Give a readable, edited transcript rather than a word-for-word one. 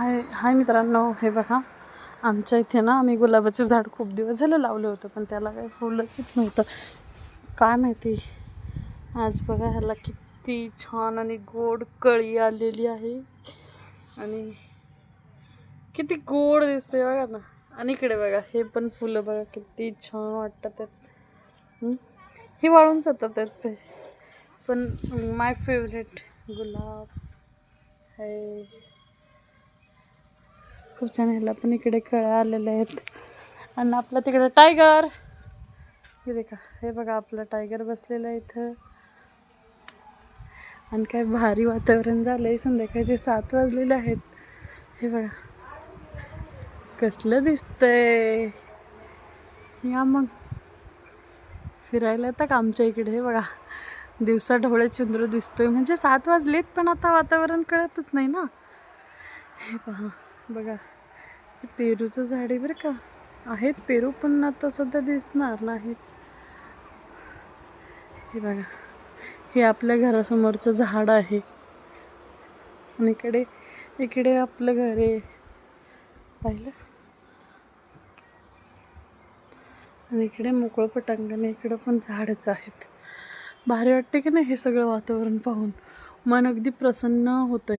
हाय मित्रांनो, हे बघा आमच्या इथे ना आम्ही गुलाबाचं झाड खूप दिवस झालं लावलं होतं, पण त्याला काही फुलंच येत नव्हतं. काय माहिती. आज बघा ह्याला किती छान आणि गोड कळी आलेली आहे आणि किती गोड दिसते बघा ना. आणि इकडे बघा हे पण फुलं बघा किती छान वाटतात आहेत. ही वाळून जातात आहेत पण माय फेवरेट गुलाब आहे. खूप छान. ह्याला पण इकडे कळ्या आलेल्या आहेत. आणि आपलं तिकडे टायगर, हे देखा, हे बघा आपलं टायगर बसलेलं आहे इथं. आणि काय भारी वातावरण झालं आहे. संध्याकाळचे 7 वाजलेले आहेत. हे बघा कसलं दिसतंय. या मग फिरायला येतं का आमच्या इकडे. हे बघा दिवसा ढवळे चंद्र दिसतोय. म्हणजे 7 वाजलेत पण आता वातावरण कळतच नाही ना. हे पहा बघा, पेरूचं झाड आहे बरं का. आहेत पेरू पण आता सध्या दिसणार नाहीत. हे बघा हे आपल्या घरासमोरचं झाड आहे आणि इकडे आपलं घर आहे पाहिलं. आणि इकडे मोकळं पटांगण, इकडं पण झाडच आहेत. भारी वाटते की नाही हे सगळं वातावरण पाहून. मन अगदी प्रसन्न होतं.